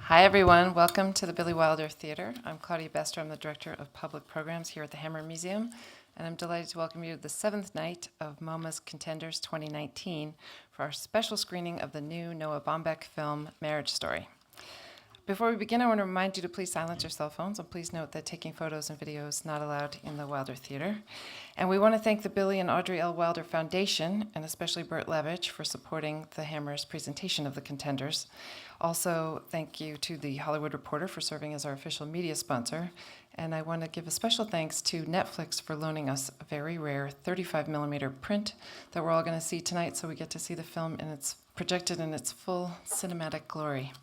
Hi, everyone. Welcome to the Billy Wilder Theater. I'm Claudia Bester. I'm the Director of Public Programs here at the Hammer Museum, and I'm delighted to welcome you to the 7th night of MoMA's Contenders 2019 for our special screening of the new Noah Baumbach film, Marriage Story. Before we begin, I want to remind you to please silence your cell phones, and please note that taking photos and videos is not allowed in the Wilder Theater. And we want to thank the Billy and Audrey L. Wilder Foundation, and especially Bert Levitch, for supporting the Hammer's presentation of the Contenders. Also, thank you to the Hollywood Reporter for serving as our official media sponsor. And I want to give a special thanks to Netflix for loaning us a very rare 35mm print that we're all going to see tonight, so we get to see the film projected in its full cinematic glory.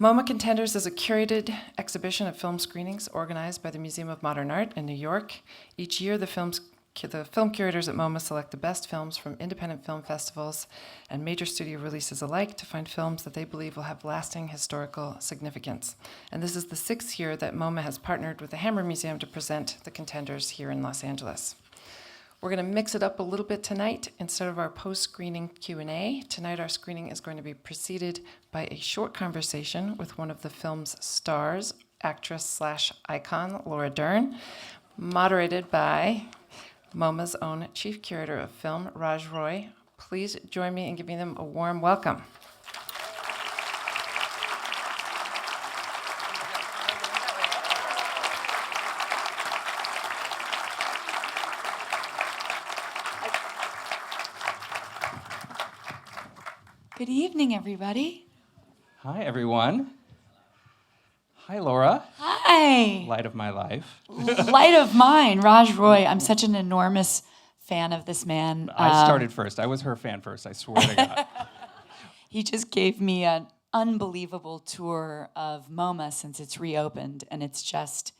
MoMA Contenders is a curated exhibition of film screenings organized by the Museum of Modern Art in New York. Each year, the film curators at MoMA select the best films from independent film festivals and major studio releases alike to find films that they believe will have lasting historical significance. And this is the 6th year that MoMA has partnered with the Hammer Museum to present the Contenders here in Los Angeles. We're going to mix it up a little bit tonight. Instead of our post-screening Q&A, tonight our screening is going to be preceded by a short conversation with one of the film's stars, actress/icon Laura Dern, moderated by MoMA's own Chief Curator of Film, Raj Roy. Please join me in giving them a warm welcome. Good evening, everybody. Hi, everyone. Hi, Laura. Hi. Light of my life. Light of mine, Raj Roy. I'm such an enormous fan of this man. I started first. I was her fan first, I swear to God. He just gave me an unbelievable tour of MoMA since it's reopened, and it's just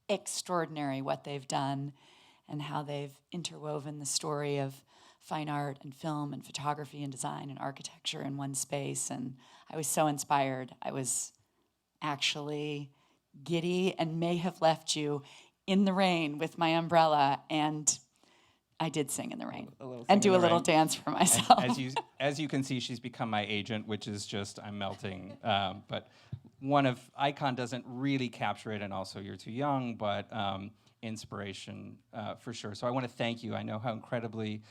extraordinary what they've done and how they've interwoven the story of fine art and film and photography and design and architecture in one space. And I was so inspired. I was actually giddy and may have left you in the rain with my umbrella, and I did sing in the rain and do a little dance for myself. As you can see, she's become my agent, which is just, I'm melting. But Icon doesn't really capture it, and also you're too young, but inspiration for sure. So I want to thank you. I know how incredibly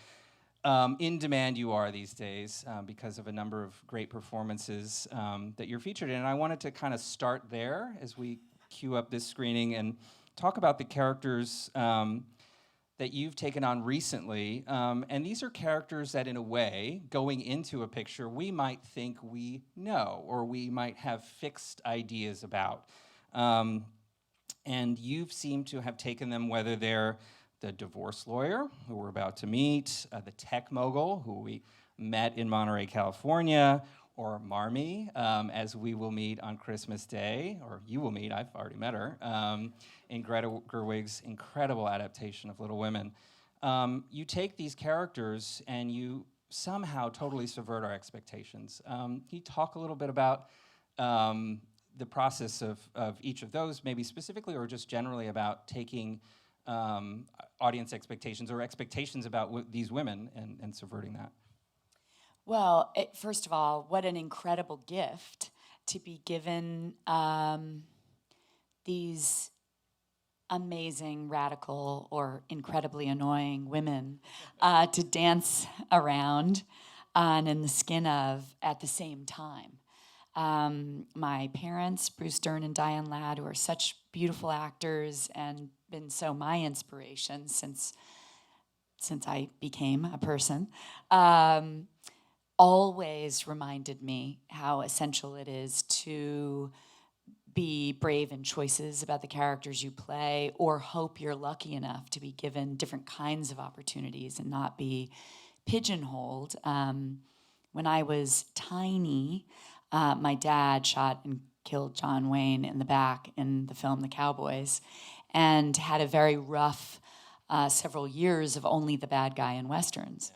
in demand you are these days because of a number of great performances that you're featured in. And I wanted to kind of start there as we queue up this screening and talk about the characters that you've taken on recently. And these are characters that, in a way, going into a picture, we might think we know, or we might have fixed ideas about. And you've seemed to have taken them, whether they're the divorce lawyer, who we're about to meet, the tech mogul, who we met in Monterey, California, or Marmee, as we will meet on Christmas Day, or you will meet, I've already met her, in Greta Gerwig's incredible adaptation of Little Women. You take these characters and you somehow totally subvert our expectations. Can you talk a little bit about the process of each of those, maybe specifically, or just generally about taking audience expectations or expectations about these women and subverting that? Well, first of all, what an incredible gift to be given these amazing, radical, or incredibly annoying women to dance around and in the skin of at the same time. My parents, Bruce Dern and Diane Ladd, who are such beautiful actors and been so my inspiration since I became a person, always reminded me how essential it is to be brave in choices about the characters you play, or hope you're lucky enough to be given different kinds of opportunities and not be pigeonholed. When I was tiny, my dad shot and killed John Wayne in the back in the film The Cowboys, and had a very rough several years of only the bad guy in Westerns.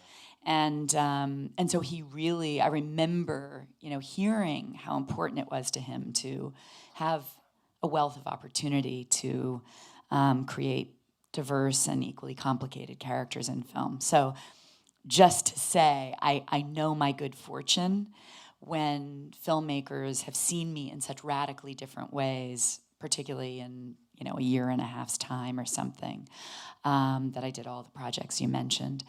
And so he really, I remember, hearing how important it was to him to have a wealth of opportunity to create diverse and equally complicated characters in film. So just to say, I know my good fortune when filmmakers have seen me in such radically different ways, particularly in a year and a half's time or something, that I did all the projects you mentioned.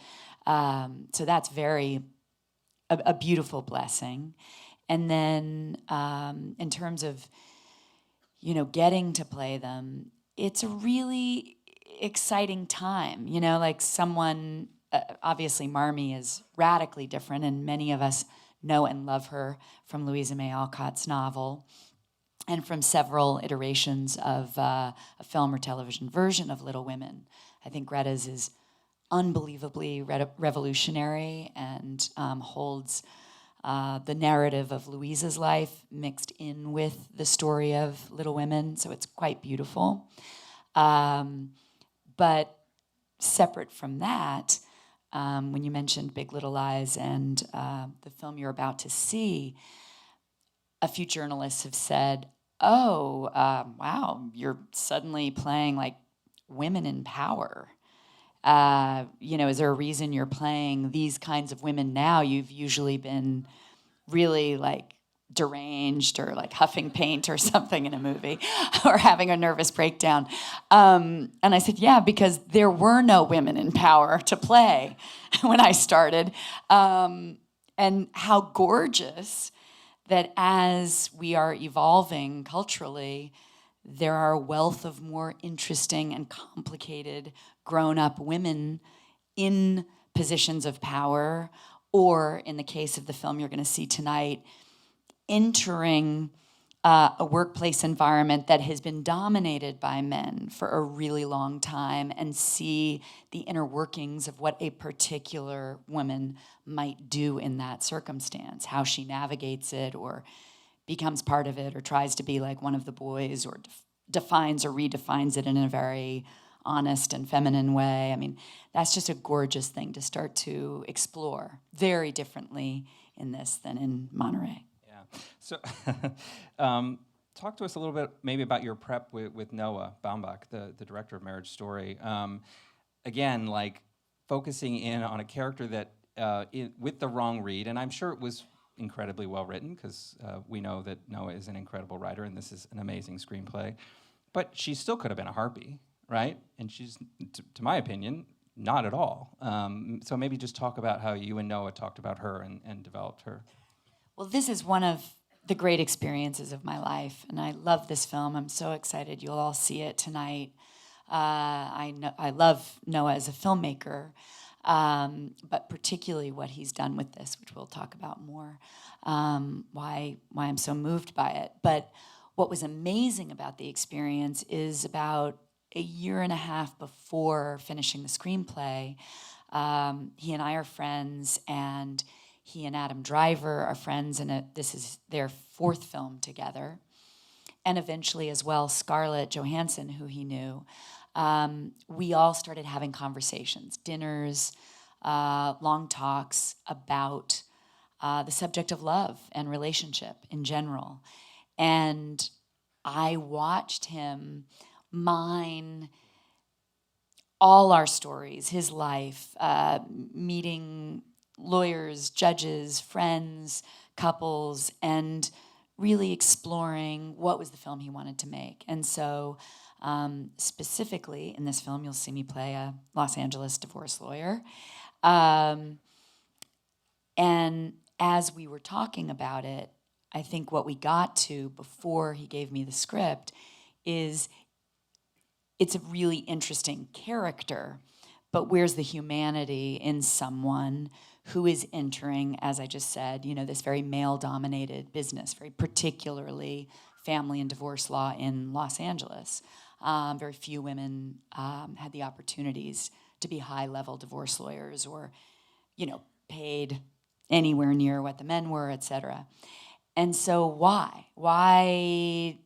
So that's a beautiful blessing. And then in terms of getting to play them, it's a really exciting time. Like someone, obviously Marmee is radically different, and many of us know and love her from Louisa May Alcott's novel and from several iterations of a film or television version of Little Women. I think Greta's is unbelievably revolutionary and holds the narrative of Louisa's life mixed in with the story of Little Women, so it's quite beautiful. But separate from that, when you mentioned Big Little Lies and the film you're about to see, a few journalists have said, oh, wow, you're suddenly playing like women in power. Is there a reason you're playing these kinds of women now? You've usually been really like deranged or like huffing paint or something in a movie or having a nervous breakdown. And I said, yeah, because there were no women in power to play when I started. And how gorgeous that as we are evolving culturally, there are a wealth of more interesting and complicated grown-up women in positions of power, or in the case of the film you're going to see tonight, entering a workplace environment that has been dominated by men for a really long time, and see the inner workings of what a particular woman might do in that circumstance, how she navigates it or becomes part of it or tries to be like one of the boys or defines or redefines it in a very honest and feminine way. I mean, that's just a gorgeous thing to start to explore very differently in this than in Monterey. Yeah. So talk to us a little bit maybe about your prep with Noah Baumbach, the director of Marriage Story. Again, like focusing in on a character that with the wrong read, and I'm sure it was incredibly well written because we know that Noah is an incredible writer and this is an amazing screenplay, but she still could have been a harpy, right? And she's, to my opinion, not at all. So maybe just talk about how you and Noah talked about her and developed her. Well, this is one of the great experiences of my life, and I love this film. I'm so excited you'll all see it tonight. I love Noah as a filmmaker, but particularly what he's done with this, which we'll talk about more, why I'm so moved by it. But what was amazing about the experience is about a year and a half before finishing the screenplay, he and I are friends, and he and Adam Driver are friends, and this is their fourth film together. And eventually as well, Scarlett Johansson, who he knew. We all started having conversations, dinners, long talks about the subject of love and relationship in general. And I watched him mine all our stories, his life, meeting lawyers, judges, friends, couples, and really exploring what was the film he wanted to make. And so specifically in this film, you'll see me play a Los Angeles divorce lawyer. And as we were talking about it, I think what we got to before he gave me the script is it's a really interesting character, but where's the humanity in someone who is entering, as I just said, this very male-dominated business, very particularly family and divorce law in Los Angeles. Very few women had the opportunities to be high-level divorce lawyers or, paid anywhere near what the men were, et cetera. And so why? Why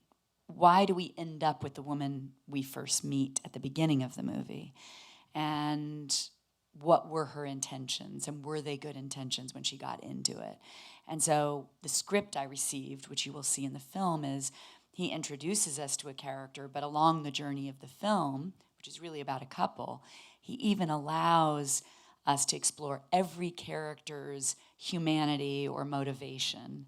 do we end up with the woman we first meet at the beginning of the movie? And what were her intentions, and were they good intentions when she got into it? And so the script I received, which you will see in the film, is he introduces us to a character, but along the journey of the film, which is really about a couple, he even allows us to explore every character's humanity or motivation.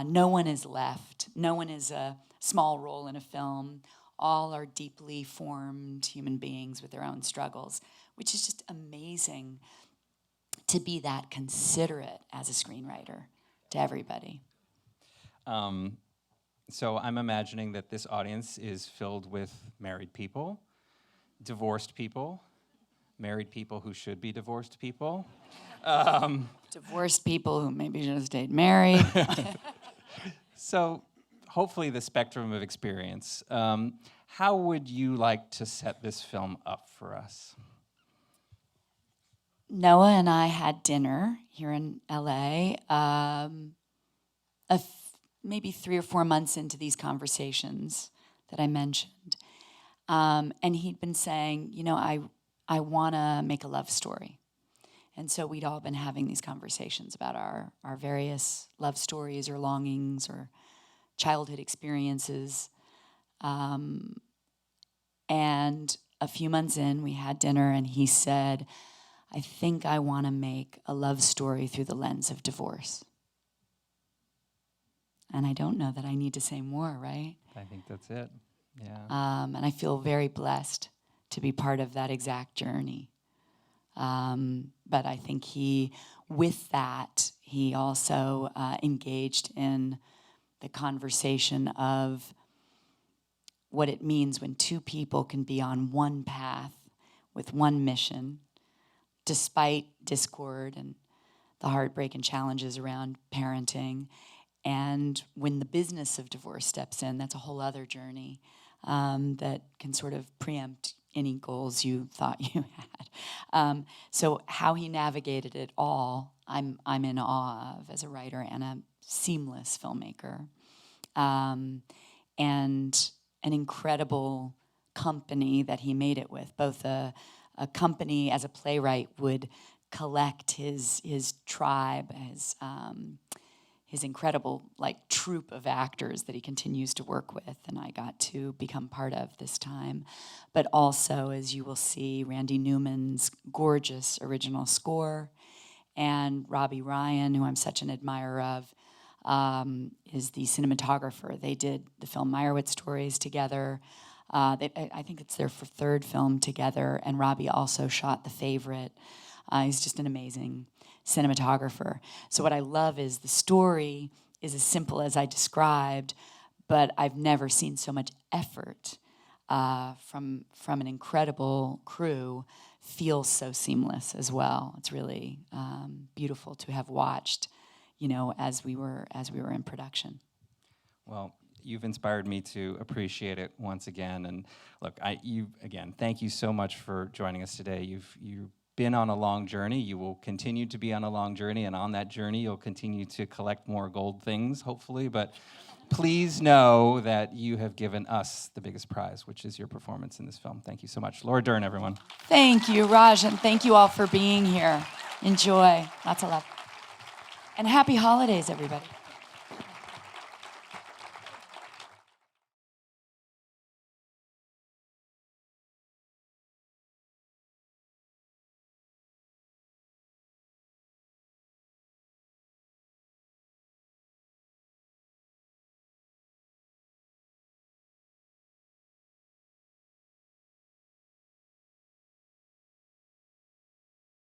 No one is left. No one is a small role in a film. All are deeply formed human beings with their own struggles, which is just amazing to be that considerate as a screenwriter to everybody. So I'm imagining that this audience is filled with married people, divorced people, married people who should be divorced people. Divorced people who maybe should have stayed married. So hopefully the spectrum of experience. How would you like to set this film up for us? Noah and I had dinner here in LA maybe 3 or 4 months into these conversations that I mentioned. And he'd been saying, I want to make a love story. And so we'd all been having these conversations about our various love stories or longings or childhood experiences. And a few months in, we had dinner, and he said, I think I want to make a love story through the lens of divorce. And I don't know that I need to say more, right? I think that's it, yeah. And I feel very blessed to be part of that exact journey. But I think with that, he also engaged in the conversation of what it means when two people can be on one path with one mission, despite discord and the heartbreak and challenges around parenting. And when the business of divorce steps in, that's a whole other journey that can sort of preempt any goals you thought you had. So how he navigated it all, I'm in awe of as a writer and a seamless filmmaker. And an incredible company that he made it with. Both a company as a playwright would collect his tribe, his incredible troupe of actors that he continues to work with, and I got to become part of this time. But also, as you will see, Randy Newman's gorgeous original score, and Robbie Ryan, who I'm such an admirer of, is the cinematographer. They did the film Meyerowitz Stories together. I think it's their third film together, and Robbie also shot The Favorite. He's just an amazing cinematographer. So what I love is the story is as simple as I described, but I've never seen so much effort from an incredible crew feel so seamless as well. It's really beautiful to have watched, as we were in production. Well, you've inspired me to appreciate it once again. And look, thank you so much for joining us today. You've been on a long journey. You will continue to be on a long journey, and on that journey, you'll continue to collect more gold things, hopefully. But please know that you have given us the biggest prize, which is your performance in this film. Thank you so much. Laura Dern, everyone. Thank you, Raj, and thank you all for being here. Enjoy. Lots of love. And happy holidays, everybody.